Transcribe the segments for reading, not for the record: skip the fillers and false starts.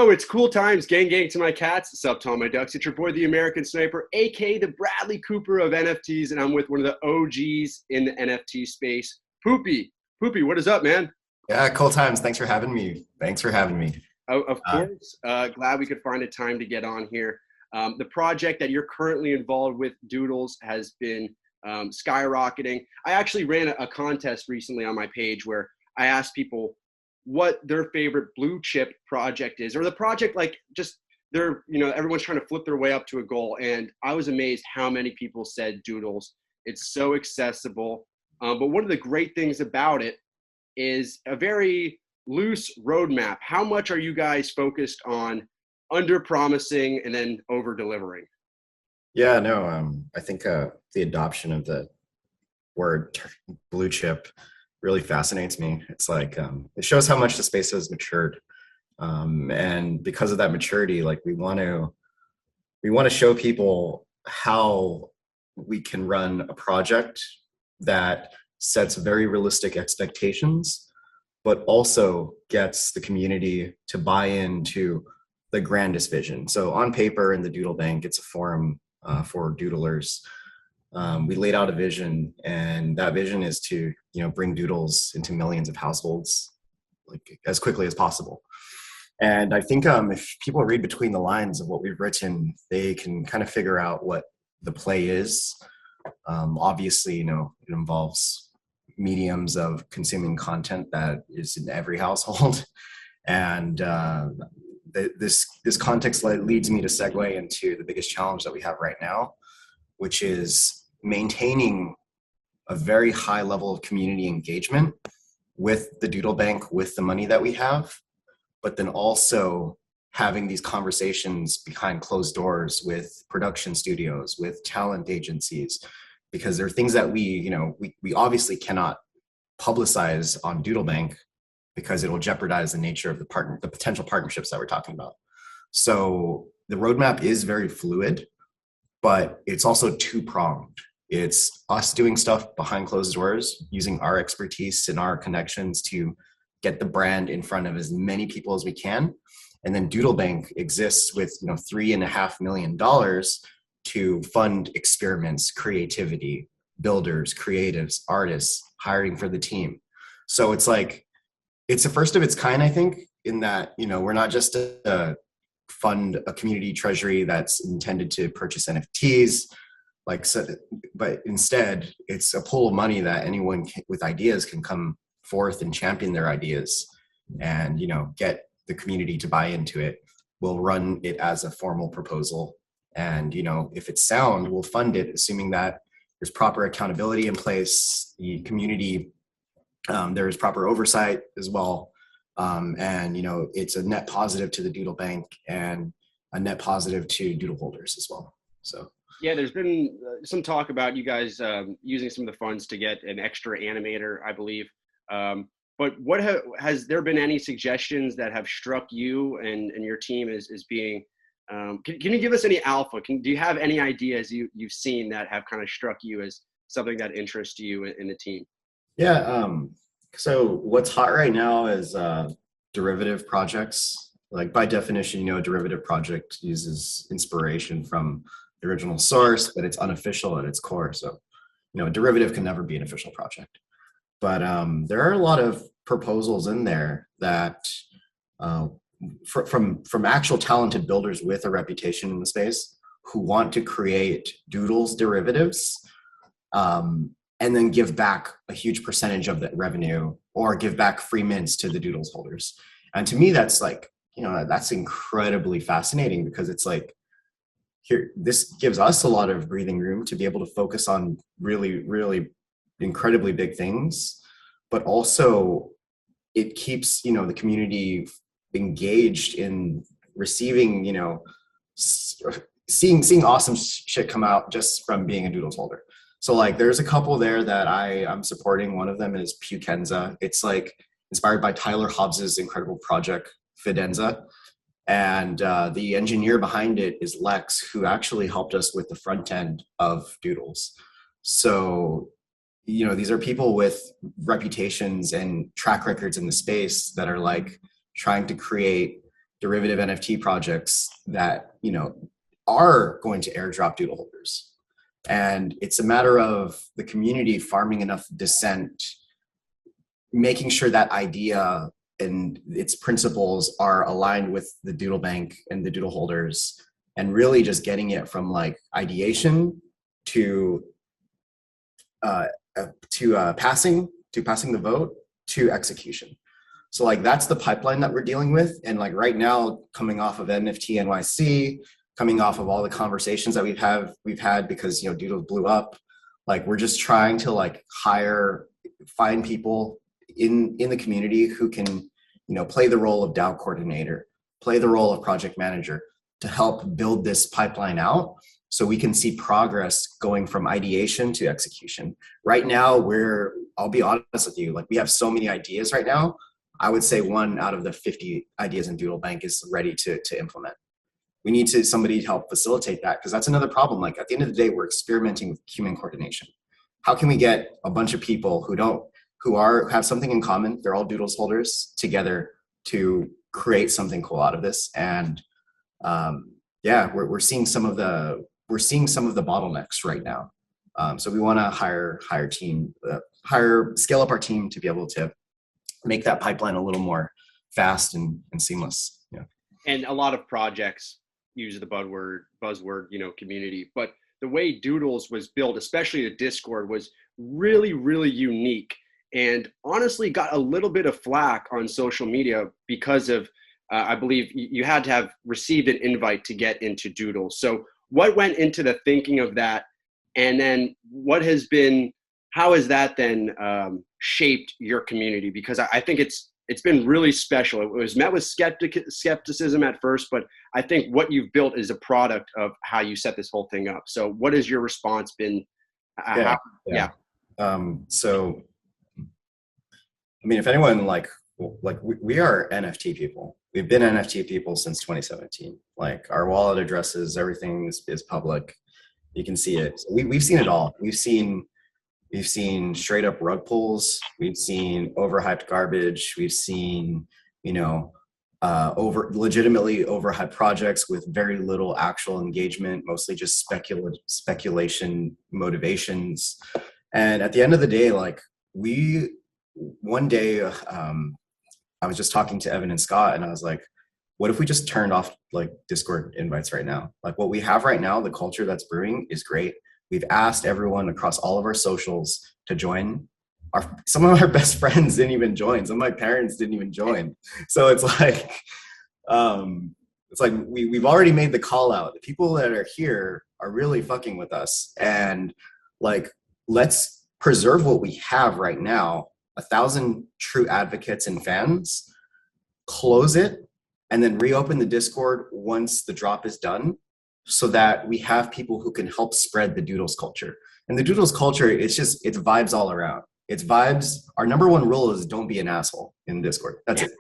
Oh, it's cool times. Gang, gang to my cats. Sup, to all my ducks. It's your boy, the American Sniper, aka the Bradley Cooper of NFTs, and I'm with one of the OGs in the NFT space, Poopie. Poopie, what is up, man? Yeah, cool times. Thanks for having me. Thanks for having me. Of Uh, course. Glad we could find a time to get on here. The project that you're currently involved with, Doodles, has been skyrocketing. I actually ran a contest recently on my page where I asked people what their favorite blue chip project is, or the project like just they're everyone's trying to flip their way up to a goal. And I was amazed how many people said Doodles. It's so accessible. But one of the great things about it is a very loose roadmap. How much are you guys focused on under promising and then over delivering? yeah, no, I think the adoption of the word blue chip really fascinates me. It's like it shows how much the space has matured, and because of that maturity, like we want to show people how we can run a project that sets very realistic expectations but also gets the community to buy into the grandest vision. So on paper in the Doodle Bank, it's a forum for doodlers. We laid out a vision, and that vision is to bring doodles into millions of households like as quickly as possible. And I think if people read between the lines of what we've written, they can kind of figure out what the play is. Obviously, it involves mediums of consuming content that is in every household, and this context leads me to segue into the biggest challenge that we have right now, which is maintaining a very high level of community engagement with the Doodle Bank, with the money that we have, but then also having these conversations behind closed doors with production studios, with talent agencies, because there are things that we obviously cannot publicize on Doodle Bank because it will jeopardize the nature of the potential partnerships that we're talking about. So the roadmap is very fluid, but it's also two-pronged. It's us doing stuff behind closed doors, using our expertise and our connections to get the brand in front of as many people as we can. And then Doodle Bank exists with $3.5 million to fund experiments, creativity, builders, creatives, artists, hiring for the team. So it's like, it's the first of its kind, I think, in that, we're not just a fund a community treasury that's intended to purchase NFTs, but instead it's a pool of money that anyone with ideas can come forth and champion their ideas and, get the community to buy into it. We'll run it as a formal proposal. And, if it's sound, we'll fund it, assuming that there's proper accountability in place, the community, there is proper oversight as well. And, it's a net positive to the Doodle Bank and a net positive to doodle holders as well. So. Yeah, there's been some talk about you guys using some of the funds to get an extra animator, I believe. But has there been any suggestions that have struck you and your team as being? Can you give us any alpha? Do you have any ideas you've seen that have kind of struck you as something that interests you in the team? Yeah. So what's hot right now is derivative projects. Like by definition, a derivative project uses inspiration from the original source, but it's unofficial at its core. So, a derivative can never be an official project. But there are a lot of proposals in there that from actual talented builders with a reputation in the space who want to create doodles derivatives, and then give back a huge percentage of that revenue or give back free mints to the doodles holders. And to me, that's like, that's incredibly fascinating because it's like, here, this gives us a lot of breathing room to be able to focus on really, really incredibly big things, but also it keeps, the community engaged in receiving, seeing awesome shit come out just from being a doodles holder. So like there's a couple there that I'm supporting. One of them is Pukenza. It's like inspired by Tyler Hobbs's incredible project Fidenza. And the engineer behind it is Lex, who actually helped us with the front end of Doodles. So, these are people with reputations and track records in the space that are like trying to create derivative NFT projects that, are going to airdrop doodle holders. And it's a matter of the community farming enough dissent, making sure that idea and its principles are aligned with the Doodle Bank and the doodle holders, and really just getting it from like ideation to passing the vote to execution. So like that's the pipeline that we're dealing with. And like right now, coming off of NFT NYC, coming off of all the conversations that we've had because Doodles blew up, like we're just trying to like find people in the community who can play the role of DAO coordinator, play the role of project manager to help build this pipeline out so we can see progress going from ideation to execution. Right now, I'll be honest with you, like we have so many ideas right now. I would say 1 out of the 50 ideas in Doodle Bank is ready to implement. We need somebody to help facilitate that, because that's another problem. Like at the end of the day, we're experimenting with human coordination. How can we get a bunch of people who have something in common, they're all Doodles holders, together to create something cool out of this? And we're seeing some of the bottlenecks right now. So we want to scale up our team to be able to make that pipeline a little more fast and seamless. Yeah. And a lot of projects use the buzzword, community, but the way Doodles was built, especially the Discord, was really, really unique, and honestly got a little bit of flack on social media because of, I believe you had to have received an invite to get into Doodles. So what went into the thinking of that? And then how has that then shaped your community? Because I think it's been really special. It was met with skepticism at first, but I think what you've built is a product of how you set this whole thing up. So what has your response been? So, I mean, if anyone we are NFT people. We've been NFT people since 2017. Like our wallet addresses, everything is public. You can see it. So we've seen it all. We've seen straight up rug pulls. We've seen overhyped garbage. We've seen, legitimately overhyped projects with very little actual engagement, mostly just speculation motivations. And at the end of the day, like one day, I was just talking to Evan and Scott, and I was like, what if we just turned off like Discord invites right now? Like what we have right now, the culture that's brewing is great. We've asked everyone across all of our socials to join. Some of our best friends didn't even join. Some of my parents didn't even join. So it's like we've already made the call out. The people that are here are really fucking with us. And like, let's preserve what we have right now. 1,000 true advocates and fans, close it, and then reopen the Discord once the drop is done, so that we have people who can help spread the Doodles culture. And the Doodles culture, it's vibes all around. It's vibes. Our number one rule is don't be an asshole in Discord. That's it.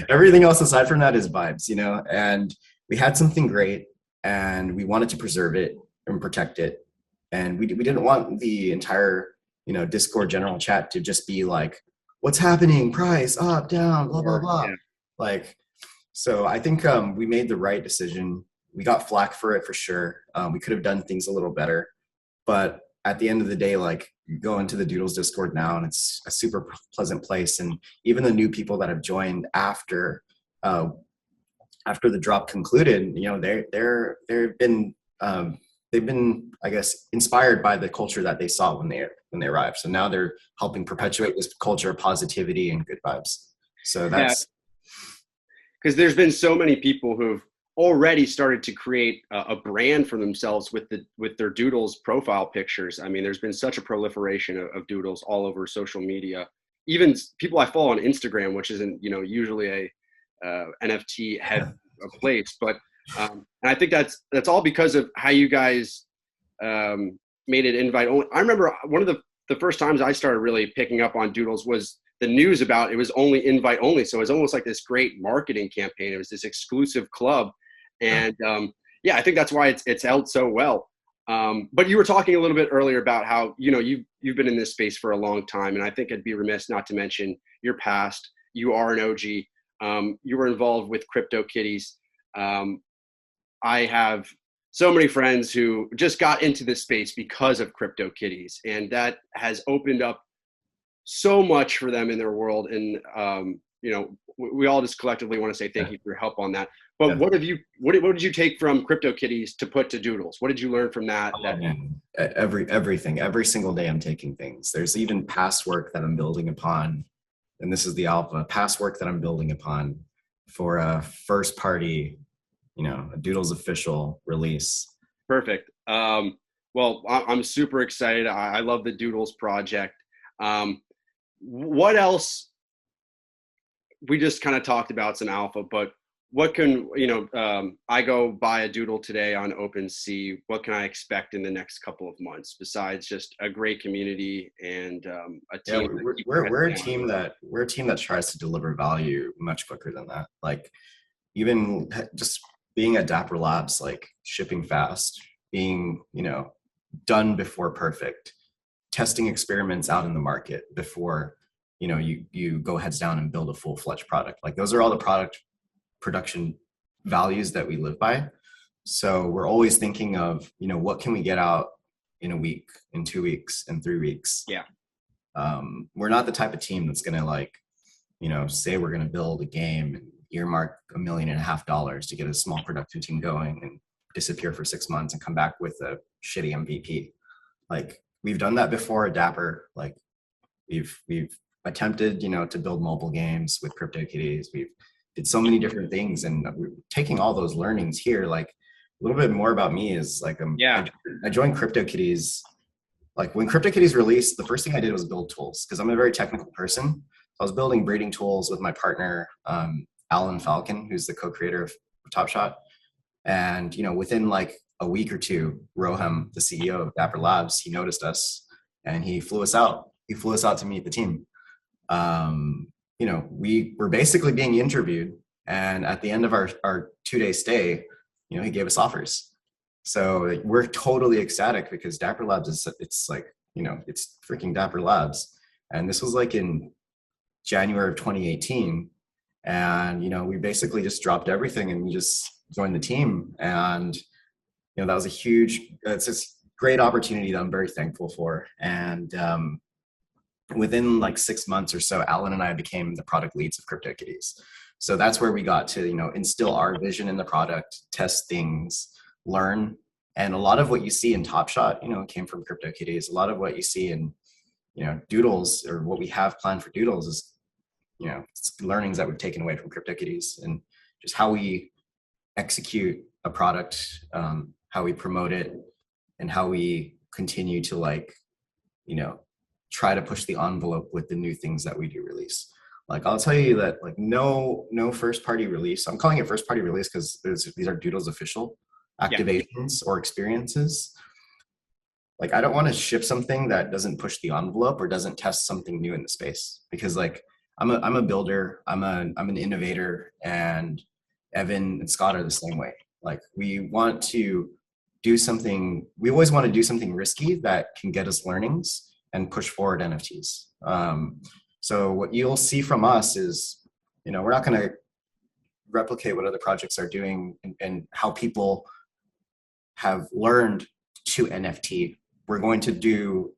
Everything else aside from that is vibes, and we had something great and we wanted to preserve it and protect it. And we didn't want the entire, Discord general chat to just be like, what's happening? Price up, down, blah, blah, blah. Yeah. So I think we made the right decision. We got flack for it for sure. We could have done things a little better, but at the end of the day, like you go into the Doodles Discord now and it's a super pleasant place. And even the new people that have joined after the drop concluded, they've been, I guess, inspired by the culture that they saw when they arrived. So now they're helping perpetuate this culture of positivity and good vibes. So that's because there's been so many people who've already started to create a brand for themselves with their Doodles profile pictures. I mean, there's been such a proliferation of Doodles all over social media. Even people I follow on Instagram, which isn't usually a NFT head place, but and I think that's all because of how you guys made it invite only. I remember one of the first times I started really picking up on Doodles was the news about it was only invite only. So it was almost like this great marketing campaign. It was this exclusive club. And I think that's why it's held so well. But you were talking a little bit earlier about how, you've been in this space for a long time. And I think I'd be remiss not to mention your past. You are an OG. you were involved with CryptoKitties. I have so many friends who just got into this space because of CryptoKitties, and that has opened up so much for them in their world. And we all just collectively want to say thank you for your help on that. But Yeah. what did you take from CryptoKitties to put to Doodles? What did you learn from that? Oh, man. Everything, every single day I'm taking things. There's even past work that I'm building upon, and this is the alpha, past work that I'm building upon for a first party, a Doodles official release. Perfect. Well, I'm super excited. I love the Doodles project. What else? We just kind of talked about some alpha, but what can, I go buy a Doodle today on OpenSea. What can I expect in the next couple of months besides just a great community and a team? Yeah, we're a team that tries to deliver value much quicker than that. Like even just being at Dapper Labs, like shipping fast, being, done before perfect, testing experiments out in the market before, you go heads down and build a full-fledged product. Like those are all the product production values that we live by. So we're always thinking of, what can we get out in a week, in 2 weeks, in 3 weeks? Yeah. We're not the type of team that's going to say we're going to build a game and earmark $1.5 million to get a small production team going and disappear for 6 months and come back with a shitty MVP. Like we've done that before at Dapper. Like we've attempted, to build mobile games with CryptoKitties. We've did so many different things, and we're taking all those learnings here. Like a little bit more about me is like, I joined CryptoKitties. Like when CryptoKitties released, the first thing I did was build tools because I'm a very technical person. I was building breeding tools with my partner, Alan Falcon, who's the co-creator of Top Shot. And, within like a week or two, Roham, the CEO of Dapper Labs, he noticed us and he flew us out. He flew us out to meet the team. We were basically being interviewed. And at the end of our 2-day stay, he gave us offers. So we're totally ecstatic because Dapper Labs it's freaking Dapper Labs. And this was like in January of 2018. And, we basically just dropped everything and we just joined the team. And, that was it's this great opportunity that I'm very thankful for. And within like 6 months or so, Alan and I became the product leads of CryptoKitties. So that's where we got to, instill our vision in the product, test things, learn. And a lot of what you see in Top Shot, came from CryptoKitties. A lot of what you see in, Doodles, or what we have planned for Doodles, is it's learnings that we've taken away from CryptoKitties and just how we execute a product, how we promote it, and how we continue to try to push the envelope with the new things that we do release. Like I'll tell you that no first party release. I'm calling it first party release because these are Doodles official activations or experiences. Like I don't want to ship something that doesn't push the envelope or doesn't test something new in the space, because I'm a builder, I'm an innovator, and Evan and Scott are the same way. Like we always want to do something risky that can get us learnings and push forward NFTs. So what you'll see from us is, we're not going to replicate what other projects are doing and how people have learned to NFT. We're going to do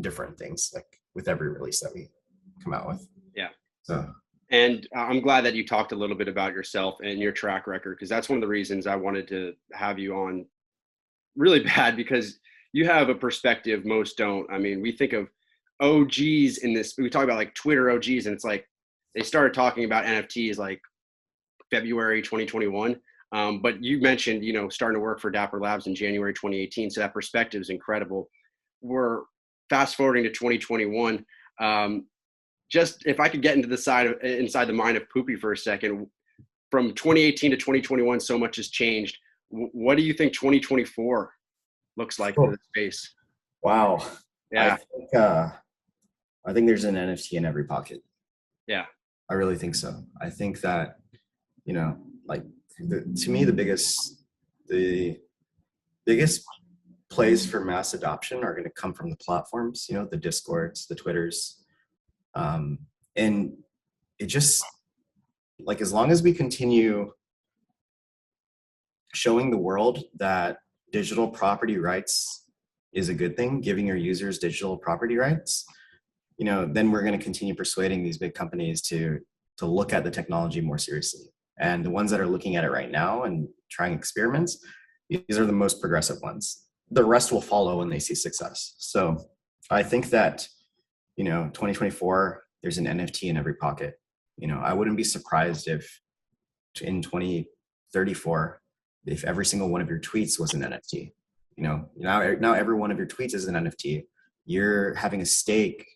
different things, like with every release that we come out with. Yeah. So. And I'm glad that you talked a little bit about yourself and your track record, because that's one of the reasons I wanted to have you on really bad, because you have a perspective most don't. I mean, we think of OGs in this, we talk about like Twitter OGs, and it's like they started talking about NFTs like February 2021. But you mentioned, starting to work for Dapper Labs in January 2018. So that perspective is incredible. We're fast forwarding to 2021. Just if I could get into inside the mind of Poopie for a second, from 2018 to 2021, so much has changed. What do you think 2024 looks like for the space? Wow. Yeah. I think there's an NFT in every pocket. Yeah. I really think so. I think that, to me, the biggest plays for mass adoption are going to come from the platforms, the Discords, the Twitters. And it just, like as long as we continue showing the world that digital property rights is a good thing, giving your users digital property rights, you know, then we're going to continue persuading these big companies to look at the technology more seriously. And the ones that are looking at it right now and trying experiments, these are the most progressive ones. The rest will follow when they see success. So I think that, you know, 2024, there's an NFT in every pocket. You know, I wouldn't be surprised if in 2034, if every single one of your tweets was an NFT. You know, now every one of your tweets is an NFT. You're having a stake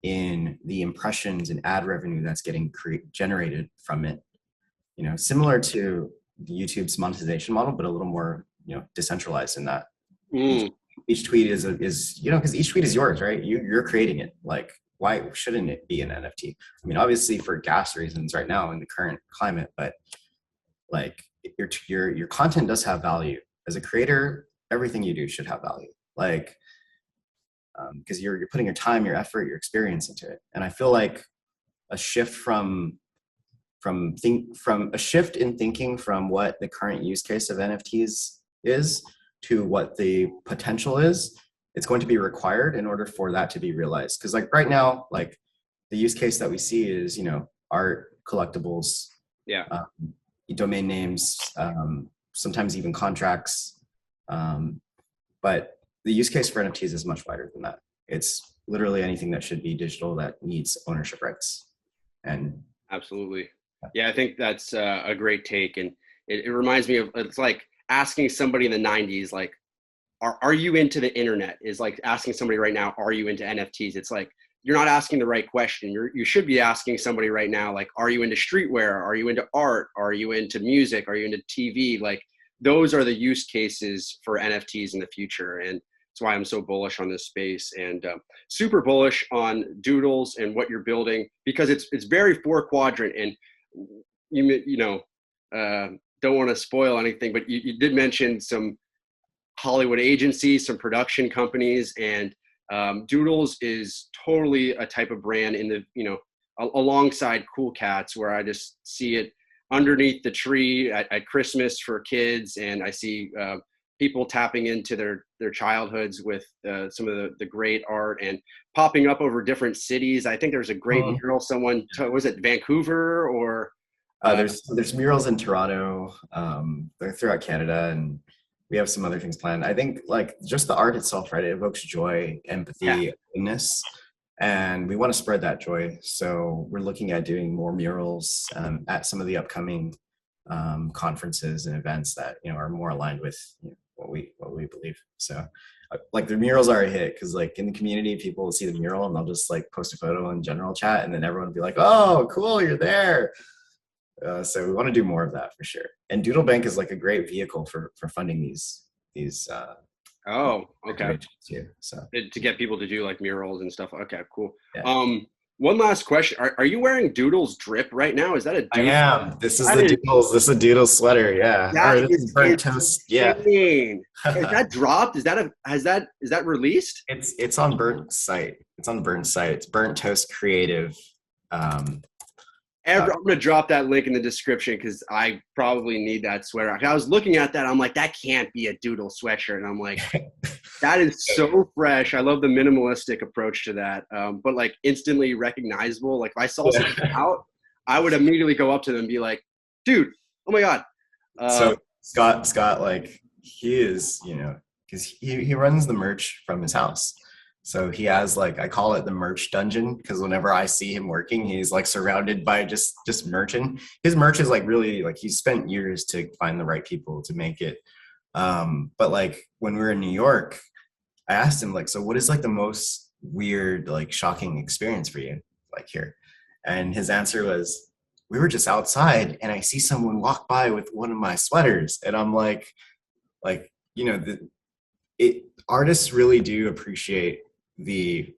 in the impressions and ad revenue that's getting generated from it. You know, similar to YouTube's monetization model, but a little more, you know, decentralized in that each tweet is you know, because each tweet is yours, right? You're creating it. Like, why shouldn't it be an NFT? I mean, obviously for gas reasons right now in the current climate, but like your content does have value. As a creator, everything you do should have value. Like, because you're putting your time, your effort, your experience into it. And I feel like a shift from a shift in thinking from what the current use case of NFTs is to what the potential is, it's going to be required in order for that to be realized. Because like right now, like the use case that we see is, you know, art, collectibles, domain names, sometimes even contracts. But the use case for NFTs is much wider than that. It's literally anything that should be digital that needs ownership rights. And absolutely. Yeah, I think that's a great take. And it reminds me of, it's like asking somebody in the 90s, like, are you into the internet? Is like asking somebody right now, are you into NFTs? It's like, you're not asking the right question. You should be asking somebody right now, like, are you into streetwear? Are you into art? Are you into music? Are you into TV? Like, those are the use cases for NFTs in the future. And that's why I'm so bullish on this space, and super bullish on Doodles and what you're building, because it's very 4-quadrant. And you know, don't want to spoil anything, but you did mention some Hollywood agencies, some production companies, and Doodles is totally a type of brand in the, you know, alongside Cool Cats, where I just see it underneath the tree at Christmas for kids, and I see people tapping into their childhoods with some of the great art and popping up over different cities. I think there's a great mural. Someone was it Vancouver or? There's murals in Toronto. They're throughout Canada, and we have some other things planned. I think like just the art itself, right? It evokes joy, empathy, openness, and we want to spread that joy. So we're looking at doing more murals at some of the upcoming conferences and events that, you know, are more aligned with, you know, what we believe. So like the murals are a hit, because like in the community, people will see the mural and they'll just like post a photo in general chat, and then everyone will be like, oh, cool, you're there. So we want to do more of that for sure. And Doodle Bank is like a great vehicle for funding these okay. Too, so To get people to do like murals and stuff. Okay, cool. Yeah. One last question. Are you wearing Doodles drip right now? Is that a Doodles? I am. This is Doodles. This is a Doodles sweater. Yeah. That is burnt toast. Yeah. Is that dropped? Is that released? It's on Burnt site. It's on the Burnt site. It's Burnt Toast Creative. I'm gonna drop that link in the description, because I probably need that sweater. I was looking at that, I'm like, that can't be a Doodle sweatshirt, and I'm like, that is so fresh. I love the minimalistic approach to that, but like instantly recognizable. Like if I saw something out, I would immediately go up to them and be like, dude, oh my god. So Scott, like he is, you know, because he runs the merch from his house. So he has like, I call it the merch dungeon, because whenever I see him working, he's like surrounded by just merchant. His merch is like really like, he's spent years to find the right people to make it. But like when we were in New York, I asked him like, so what is like the most weird, like shocking experience for you like here? And his answer was, we were just outside and I see someone walk by with one of my sweaters. And I'm like, you know, artists really do appreciate the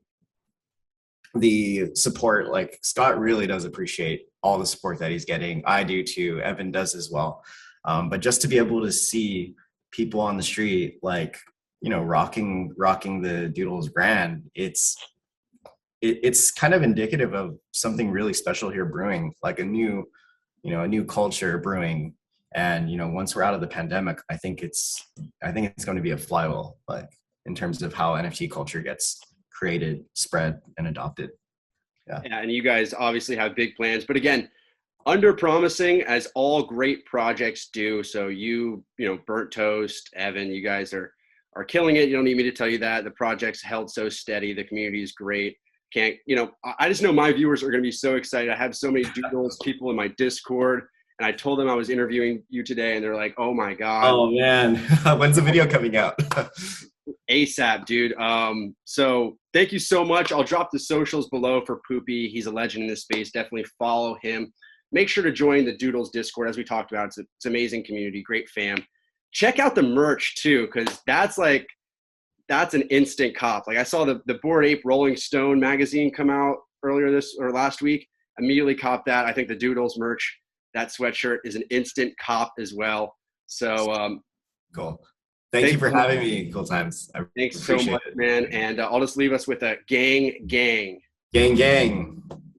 support. Like Scott really does appreciate all the support that he's getting. I do too. Evan does as well. But just to be able to see people on the street, like, you know, rocking the Doodles brand, it's kind of indicative of something really special here brewing, like a new a new culture brewing. And, once we're out of the pandemic, I think it's going to be a flywheel, like in terms of how NFT culture gets created, spread, and adopted. Yeah. And you guys obviously have big plans, but again, under promising, as all great projects do. So Burnt Toast, Evan, you guys are killing it. You don't need me to tell you that. The project's held so steady. The community is great. I just know my viewers are going to be so excited. I have so many Doodles people in my Discord, and I told them I was interviewing you today, and they're like, "Oh my God." Oh man, when's the video coming out? ASAP, dude. So thank you so much. I'll drop the socials below for Poopie. He's a legend in this space. Definitely follow him. Make sure to join the Doodles Discord, as we talked about. It's an amazing community, great fam. Check out the merch too, because that's an instant cop. Like I saw the Bored Ape Rolling Stone magazine come out last week. Immediately copped that. I think the Doodles merch, that sweatshirt, is an instant cop as well. So cool. Thank you for having me. Cool times. Thanks so much, man. And I'll just leave us with a gang. Gang.